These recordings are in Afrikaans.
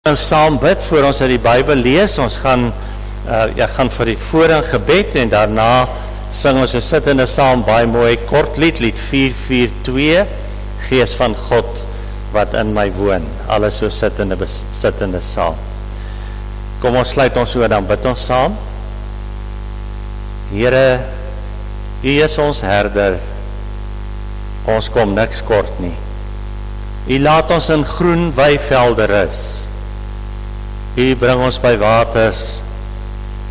Nou saam bid voor ons uit die Bybel lees. Ons gaan gaan vir die voorin gebed en daarna sing ons 'n sittende saam baie mooi kort lied 442 Gees van God wat in my woon. Alles so sittende saam. Kom ons sluit ons oor, dan bid ons saam. Here, U is ons herder. Ons kom niks kort nie. U laat ons in groen weivelde rus. U bring ons by waters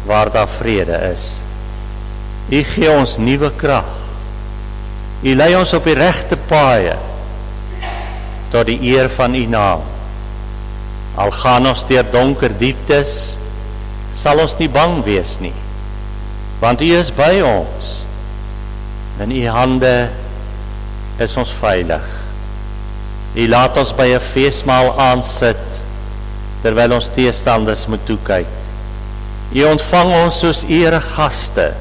waar daar vrede is. U gee ons nuwe krag. U lei ons op die regte paaie tot die eer van U naam. Al gaan ons deur donker dieptes, sal ons nie bang wees nie, want U is by ons. In U hande is ons veilig. U laat ons by 'n feesmaal aansit terwyl ons teestanders moet toekyk. U ontvang ons soos eregaste.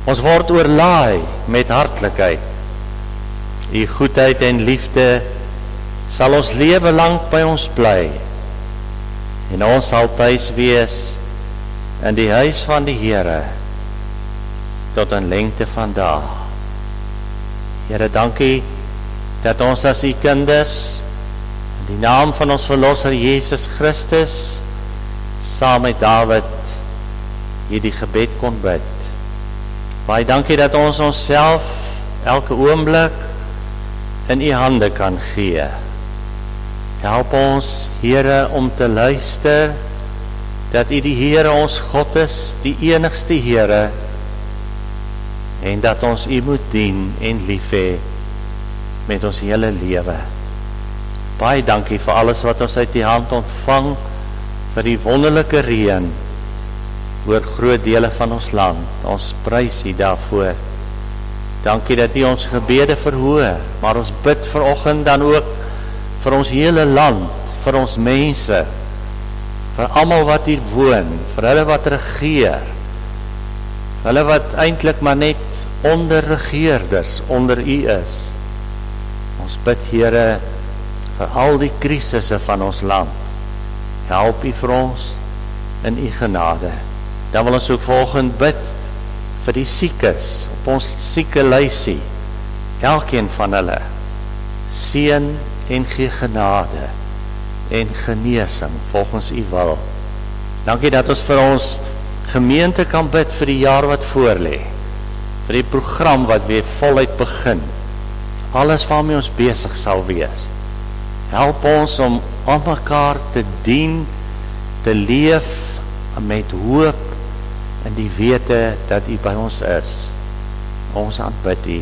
Ons word oorlaai met hartlikheid. U goedheid en liefde sal ons lewe lank by ons bly. En ons sal tuis wees in die huis van die Here tot in lengte van dae. Here, dankie dat ons as U kinders in die naam van ons Verlosser Jesus Christus saam met Dawid hierdie gebed kon bid. Baie dankie dat ons onsself elke oomblik in U hande kan gee. Help ons, Here, om te luister dat U die Here ons God is, die enigste Here, en dat ons U moet dien en lief hê met ons hele lewe. Baie dankie vir alles wat ons uit U hand ontvang, vir die wonderlike reën oor groot dele van ons land. Ons prys U daarvoor. Dankie dat U ons gebede verhoor, maar ons bid vanoggend dan ook vir ons hele land, vir ons mense, vir almal wat hier woon, vir hulle wat regeer, vir hulle wat eintlik maar net onderregeerders onder U is. Ons bid, Here, vir al die krisisse van ons land. Help U vir ons in U genade. Dan wil ons ook vanoggend bid vir die siekes op ons sieke lysie. Elkeen van hulle seën en gee genade en genesing volgens U wil. Dankie dat ons vir ons gemeente kan bid vir die jaar wat voorlê, vir die program wat weer voluit begin, alles waarmee ons besig sal wees. Help ons om aan mekaar te dien, te leef met hoop in die wete dat U by ons is. Ons aanbid U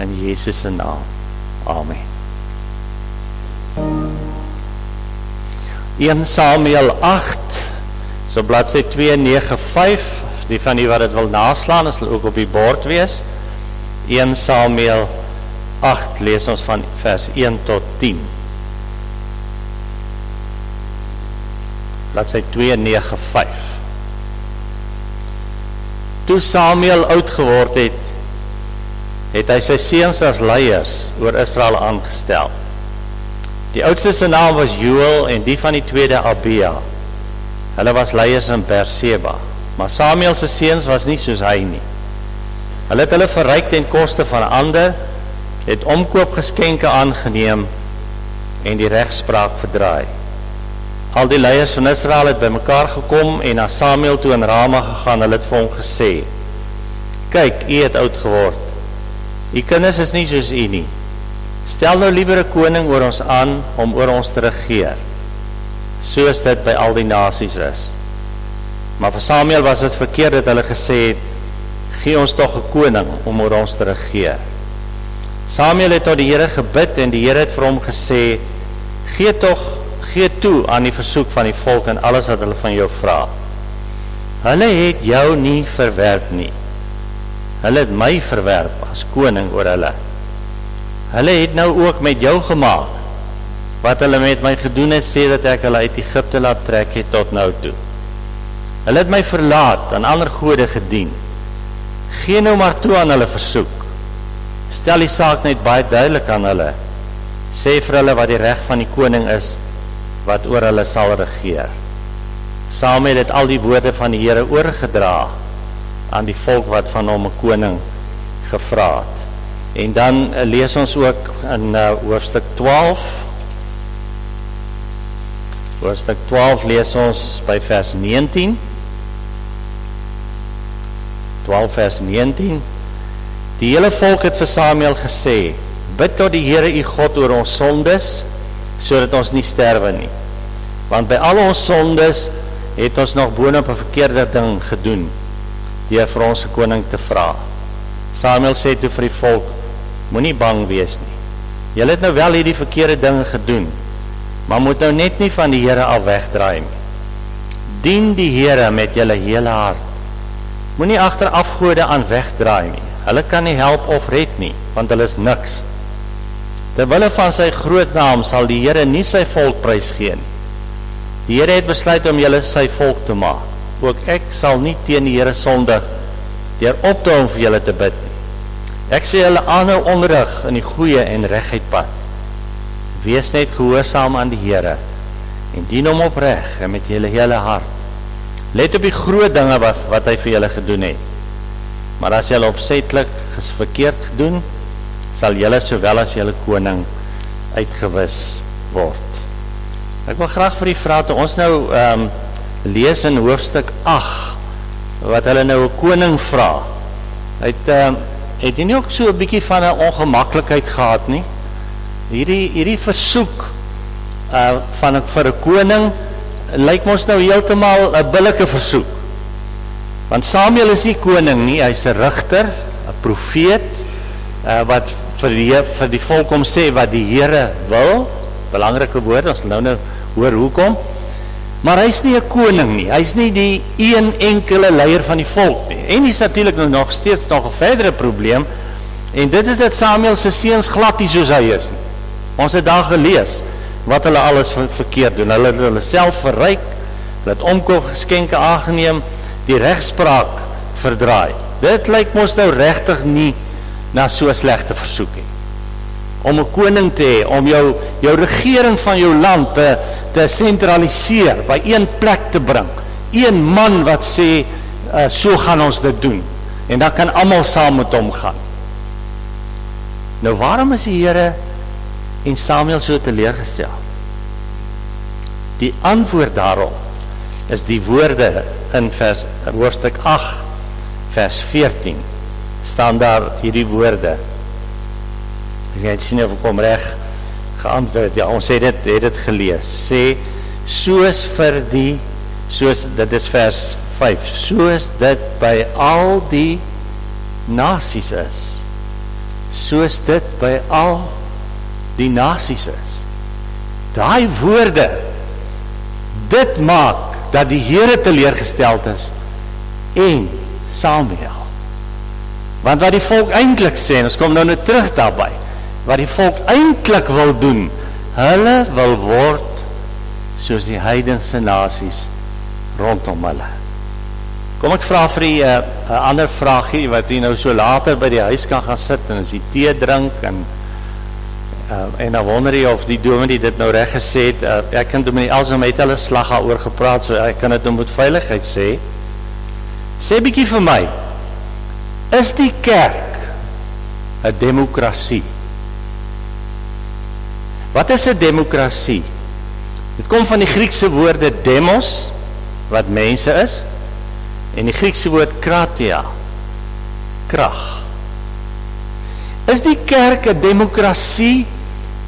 in Jesus se naam. Amen. 1 Samuel 8, so bladsy 295, die van die wat het wil naslaan, is ook op die bord wees. 1 Samuel 8, lees ons van vers 1 tot 10. Bladsy 295. Toe Samuel oud geword het, het hy sy seuns as leiers oor Israel aangestel. Die oudste se naam was Joel en die van die tweede Abia. Hulle was leiers in Berseba, maar Samuel se seuns was nie soos hy nie. Hulle het hulle verryk ten koste van ander, het omkoopgeskenke aangeneem en die regspraak verdraai. Al die leiers van Israel het bymekaar gekom en na Samuel toe in Rama gegaan. Hulle het vir hom gesê: "Kyk, U het oud geword. U kinders is nie soos U nie. Stel nou liewer 'n koning oor ons aan om oor ons te regeer, soos dit by al die nasies is." Maar vir Samuel was dit verkeerd dat hulle gesê het: "Gee ons tog 'n koning om oor ons te regeer." Samuel het tot die Here gebid en die Here het vir hom gesê: Gee toe aan die versoek van die volk en alles wat hulle van jou vra. Hulle het jou nie verwerp nie. Hulle het my verwerp as koning oor hulle. Hulle het nou ook met jou gemaak wat hulle met my gedoen het, sê dat ek hulle uit Egipte laat trek het tot nou toe. Hulle het my verlaat en ander gode gedien. Gee nou maar toe aan hulle versoek. Stel die saak net baie duidelik aan hulle. Sê vir hulle wat die reg van die koning is wat oor hulle sal regeer. Samuel het al die woorde van die Here oorgedra aan die volk wat van hom 'n koning gevra het. En dan lees ons ook in hoofstuk 12. Hoofstuk 12 lees ons by vers 19. 12 vers 19. Die hele volk het vir Samuel gesê: bid tot die Here u God oor ons sondes, sodat ons nie sterwe nie. Want by al ons sondes het ons nog boonop 'n verkeerde ding gedoen, deur vir ons 'n koning te vra. Samuel sê toe vir die volk: moenie bang wees nie. Julle het nou wel hierdie verkeerde dinge gedoen, maar moet nou net nie van die Here af wegdraai nie. Dien die Here met julle hele hart. Moenie agter afgode aan wegdraai nie. Hulle kan nie help of red nie, want hulle is niks. Terwille van sy groot naam sal die Here nie sy volk prys gee nie. Die Here het besluit om julle sy volk te maak. Ook ek sal nie teen die Here sondig deur op te hou vir julle te bid nie. Ek sê julle aanhou onderrig in die goeie en reguit pad. Wees net gehoorsaam aan die Here en dien hom opreg en met julle hele hart. Let op die groot dinge wat hy vir julle gedoen het. Maar as julle opsetlik verkeerd gedoen, sal julle sowel as julle koning uitgewis word. Ek wil graag vir die vraag, toe ons nou lees in hoofstuk 8, wat hulle nou 'n koning vra, het hy nie ook so 'n bietjie van 'n ongemaklikheid gehad nie? Hierdie versoek vir 'n koning lyk ons nou heeltemal 'n billike versoek. Want Samuel is nie koning nie, hy's 'n rigter, 'n profeet, wat vir die volk om sê wat die Here wil. Belangrike woord, ons nou hoor hoekom. Maar hy's nie 'n koning nie, hy's nie die een enkele leier van die volk nie. En dis natuurlik nog steeds nog 'n verdere probleem, en dit is dat Samuel se seuns glad nie soos hy is nie. Ons het daar gelees wat hulle alles verkeerd doen. Hulle het hulle self verryk, hulle het omkoopgeskenke aangeneem, die regspraak verdraai. Dit lyk mos nou regtig nie na so slegte versoek nie. Om 'n koning te hê, om jou regering van jou land te sentraliseer, by een plek te bring. Een man wat sê, so gaan ons dit doen. En dan kan almal saam met hom gaan. Nou waarom is die Here en Samuel so teleurgestel? Die antwoord daarop is die woorde in hoofstuk 8, vers 14. Staan daar hierdie woorde. As jy het sien of ek hom reg geantwoord, ja, ons het dit gelees. Sê, dit is vers 5, soos dit by al die nasies is. Soos dit by al die nasies is. Daai woorde, dit maak dat die Here teleurgesteld is en Samuel. Want wat die volk eintlik sê, en ons kom nou terug daarby, wat die volk eintlik wil doen, hulle wil word soos die heidense nasies rondom hulle. Kom ek vra vir die 'n ander vraagie, wat jy nou so later by die huis kan gaan sit, en as jy tee drink, en dan wonder jy of die dominee dit nou reg gesê het. Ek kan dominee Elsom het hulle slag daaroor gepraat, so ek kan dit nou met veiligheid sê. Sê bietjie vir my, is die kerk 'n demokrasie? Wat is 'n demokrasie? Dit kom van die Griekse woorde demos, wat mense is, en die Griekse woord kratia, krag. Is die kerk 'n demokrasie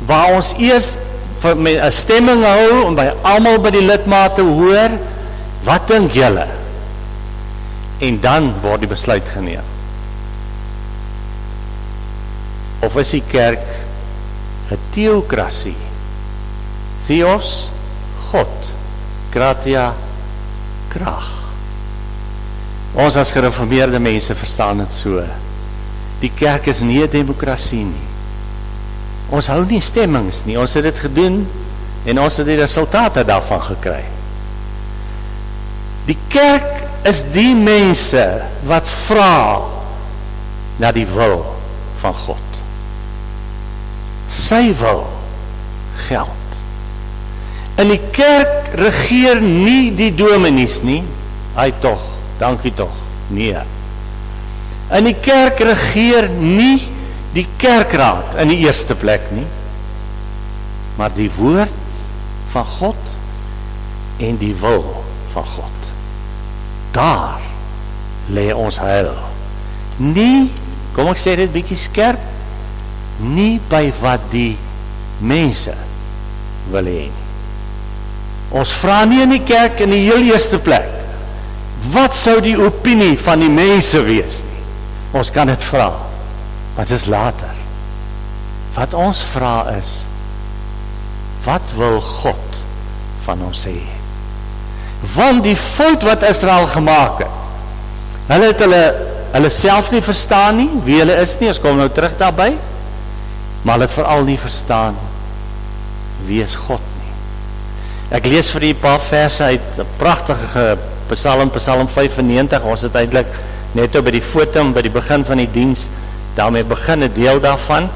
waar ons eers 'n stemming hou en by almal by die lidmate hoor, wat dink julle? En dan word die besluit geneem. Of is die kerk 'n theokrasie? Theos, God. Kratia, krag. Ons as gereformeerde mense verstaan dit so. Die kerk is nie 'n demokrasie nie. Ons hou nie stemmings nie. Ons het dit gedoen en ons het die resultate daarvan gekry. Die kerk is die mense wat vra na die wil van God. Sy wil geld. In die kerk regeer nie die dominees nie. Hy tog, dankie tog. Nee. In die kerk regeer nie die kerkraad in die eerste plek nie, maar die woord van God en die wil van God. Daar lê ons heil. Nie, kom ek sê dit bietjie skerp, nie by wat die mense wil hê nie. Ons vra nie in die kerk in die heel eerste plek, wat sou die opinie van die mense wees nie? Ons kan dit vra, maar dit is later. Wat ons vra is, wat wil God van ons hê? Want die fout wat Israel gemaak het, hulle het hulle self nie verstaan nie, wie hulle is nie, ons kom nou terug daarby, maar hulle het veral nie verstaan, wie is God nie. Ek lees vir die paar verse uit, prachtige Psalm 95, ons het eintlik net by die fotum, by die begin van die diens, daarmee begin 'n deel daarvan,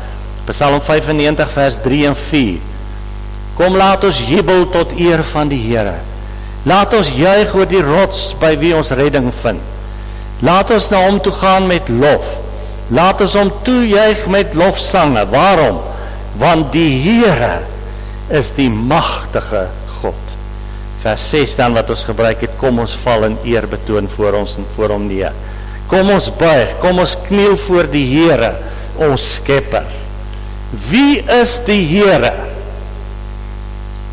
Psalm 95 vers 3 en 4. Kom laat ons jubel tot eer van die Here. Laat ons juig oor die rots by wie ons redding vind. Laat ons na hom toe gaan met lof. Laat ons hom toejuig met lofsange. Waarom? Want die Here is die magtige God. Vers 6 dan wat ons gebruik het, kom ons val in eer betoon voor ons en voor hom neer. Kom ons buig, kom ons kniel voor die Here, ons Skepper. Wie is die Here?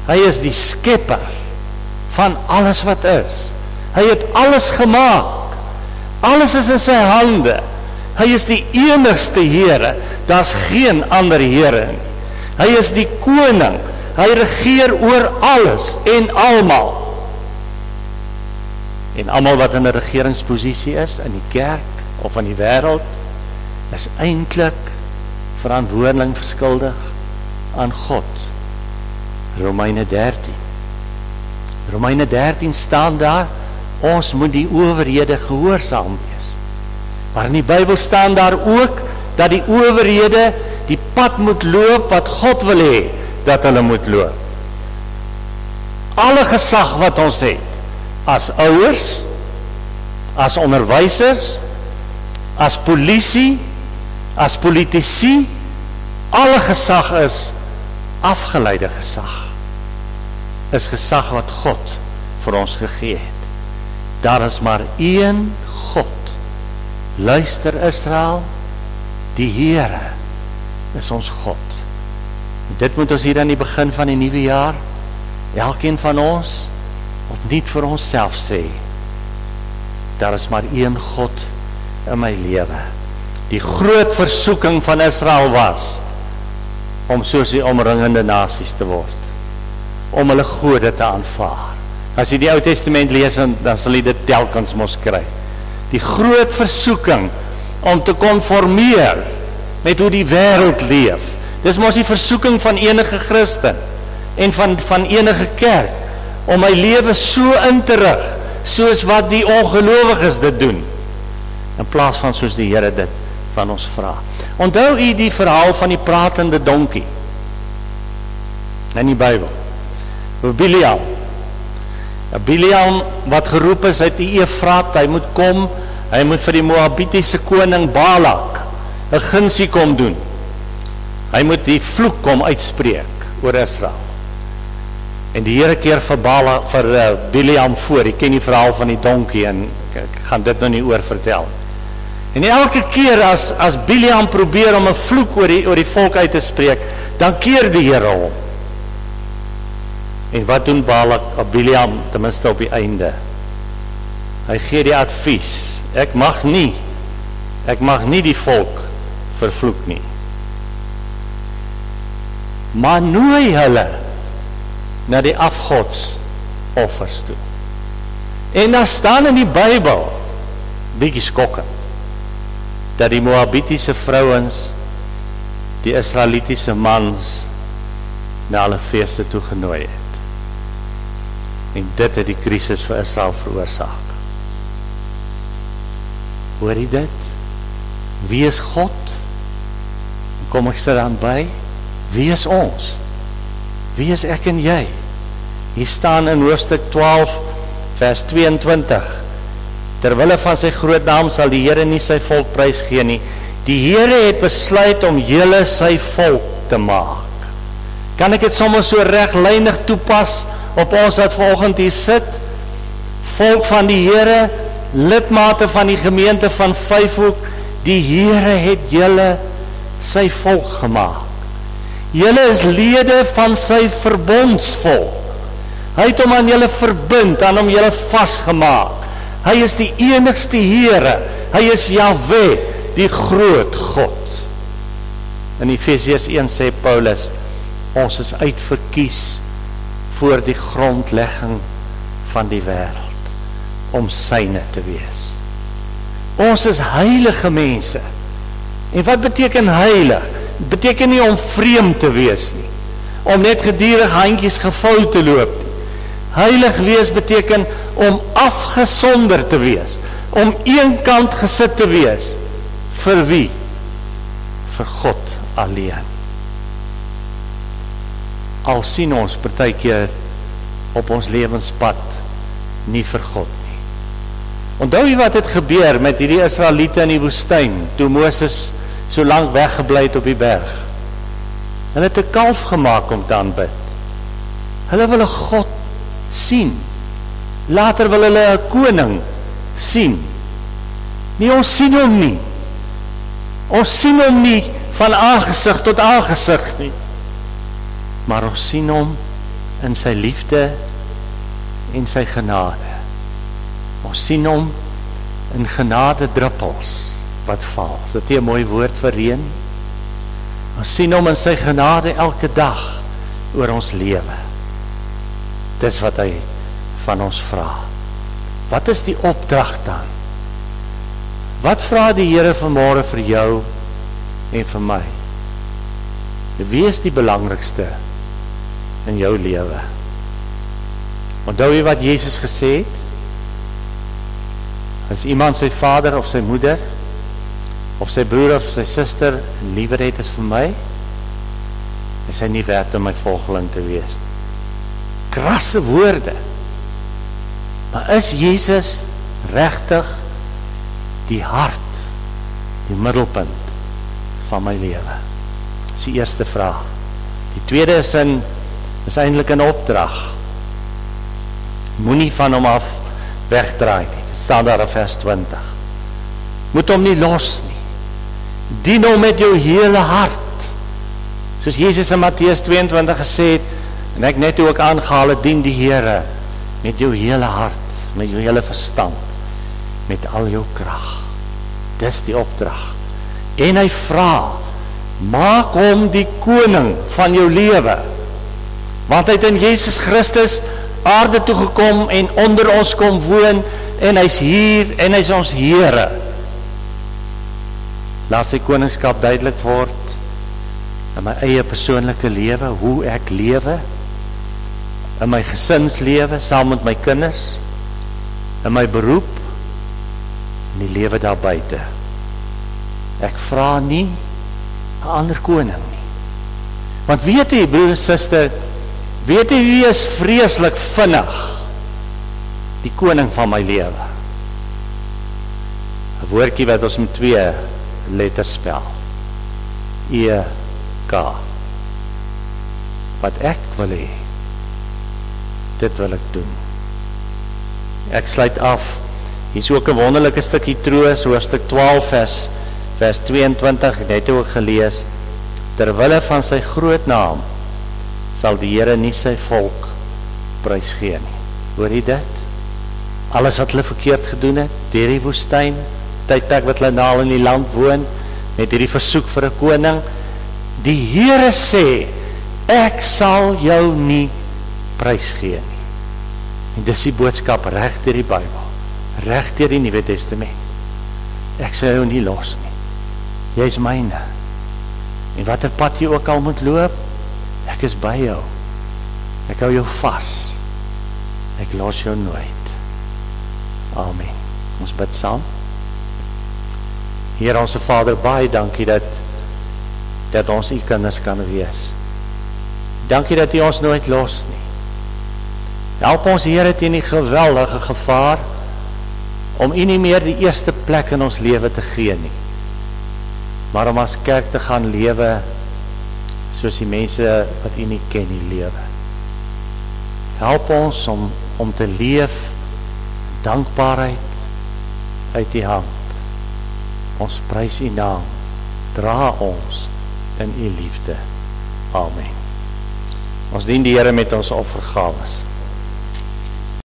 Hy is die Skepper van alles wat is. Hy het alles gemaak. Alles is in sy hande. Hy is die enigste Here. Daar's geen ander Here nie. Hy is die koning. Hy regeer oor alles en almal. En almal wat in 'n regeringsposisie is, in die kerk of in die wêreld, is eintlik verantwoordelik verskuldig aan God. Romeine 13. Romeine 13 staan daar, ons moet die owerhede gehoorsaam wees. Maar in die Bybel staan daar ook, dat die owerhede die pad moet loop wat God wil hê, dat hulle moet loop. Alle gesag wat ons het, as ouers, as onderwysers, as polisie, as politici, alle gesag is afgeleide gesag. Is gesag wat God vir ons gegee het. Daar is maar een God. Luister Israel, die Here is ons God. Dit moet ons hier aan die begin van die nuwe jaar, elkeen van ons, opnuut vir onsself sê, daar is maar een God in my lewe. Die groot versoeking van Israel was, om soos die omringende nasies te word, om hulle gode te aanvaar. As jy die Ou Testament lees, dan sal jy dit telkens mos kry. Die groot versoeking, om te konformeer, met hoe die wêreld leef. Dis mos die versoeking van enige Christen, en van enige kerk, om my lewe so in te rig, soos wat die ongelowiges dit doen, in plaas van soos die Here dit van ons vra. Onthou u die verhaal van die pratende donkie, in die Bybel, Biliam. Biliam wat geroep is uit die Efrat, hy moet kom, hy moet vir die Moabitiese koning Balak 'n gunsie kom doen. Hy moet die vloek kom uitspreek oor Israel. En die Here keer vir Biliam voor. Ek ken die verhaal van die donkie en ek gaan dit nou nie oor vertel. En elke keer as Biliam probeer om 'n vloek oor die volk uit te spreek, dan keer die Here hom. En wat doen Biliam ten minste op die einde? Hy gee die advies, ek mag nie die volk vervloek nie. Maar nooi hulle na die afgodsoffers toe. En daar staan in die Bybel, bietjie skokkend, dat die Moabitiese vrouens die Israelitiese mans na hulle feeste toe genooi het. En dit het die krisis vir Israel veroorsaak. Hoor jy dit? Wie is God? Kom ek sit dan by? Wie is ons? Wie is ek en jy? Hier staan in hoofstuk 12 vers 22, terwille van sy groot naam sal die Here nie sy volk prys gee nie. Die Here het besluit om julle sy volk te maak. Kan ek dit sommer so reglynig toepas op ons wat vanoggend hier sit? Volk van die Here, lidmate van die gemeente van Vyfhoek, die Here het julle sy volk gemaak. Julle is lede van sy verbondsvolk. Hy het hom aan julle verbind, aan hom julle vasgemaak. Hy is die enigste Here, hy is Jahwe, die groot God. In Efesiërs 1 sê Paulus, ons is uitverkies voor die grondlegging van die wêreld, om syne te wees. Ons is heilige mense. En wat beteken heilig? Het beteken nie om vreemd te wees nie, om net gedierig handjies gevou te loop nie. Heilig wees beteken om afgesonder te wees, om eenkant gesit te wees. Vir wie? Vir God alleen. Al sien ons partykeer op ons lewenspad nie vir God nie. Onthou jy wat het gebeur met hierdie Israeliete in die woestyn, toe Moses so lank weggebly het op die berg? Hulle het 'n kalf gemaak om te aanbid. Hulle wil 'n God sien. Later wil hulle 'n koning sien. Nee, ons sien hom nie. Ons sien hom nie van aangesig tot aangesig nie. Maar ons sien hom in sy liefde en sy genade. Ons sien hom in genade druppels wat val. Is dit nie 'n mooi woord vir reën? Ons sien hom in sy genade elke dag oor ons lewe. Dis wat hy van ons vra. Wat is die opdrag dan? Wat vra die Here vanmôre vir jou en vir my? Wie is die belangrikste in jou lewe? Onthou jy wat Jesus gesê het? As iemand sy vader of sy moeder of sy broer of sy suster liewer het as vir my, is hy nie werd om my volgeling te wees. Krasse woorde. Maar is Jesus regtig die hart, die middelpunt van my lewe? Dis die eerste vraag. Die tweede is eintlik 'n opdrag. Moenie van hom af wegdraai nie. Dit staan daar in vers 20. Moet hom nie los nie. Dien hom met jou hele hart. Soos Jesus in Matteus 22 gesê het, en ek net ook aangehaal het, dien die Here met jou hele hart, met jou hele verstand, met al jou krag. Dis die opdrag. En hy vra, maak hom die koning van jou lewe. Want hy het in Jesus Christus aarde toe gekom en onder ons kom woon, en hy's hier en hy's ons Here. Laat sy koningskap duidelik word in my eie persoonlike lewe, hoe ek lewe, in my gesinslewe, saam met my kinders, in my beroep, in die lewe daar buite. Ek vra nie 'n ander koning nie. Want weet jy, broer en suster, weet jy wie is vreeslik vinnig? Die koning van my lewe. 'n Woordjie wat ons met 2 letters spel. E-K. Wat ek wil hê, dit wil ek doen. Ek sluit af. Hier is ook 'n wonderlike stukkie troos, hoofstuk 12 vers 22, ek het ook gelees. Terwille van sy groot naam sal die Here nie sy volk prys gee nie. Hoor jy dit? Alles wat hulle verkeerd gedoen het, deur die woestyn, tydperk wat hulle nou in die land woon, met hierdie versoek vir 'n koning, die Here sê, ek sal jou nie prys gee nie. En dis die boodskap reg deur die Bybel, reg deur die Nuwe Testament. Ek sal jou nie los nie. Jy is myne. En watter pad jy ook al moet loop, ek is by jou. Ek hou jou vas. Ek los jou nooit. Amen. Ons bid saam. Here ons Vader, baie dankie dat ons u kinders kan wees. Dankie dat u ons nooit los nie. Help ons, Here, teen die geweldige gevaar om U nie meer die eerste plek in ons lewe te gee nie, maar om as kerk te gaan lewe soos die mense wat U nie ken nie lewe. Help ons om te leef dankbaarheid uit U hand. Ons prys U naam, dra ons in U liefde. Amen. Ons dien die Here met ons offergawes.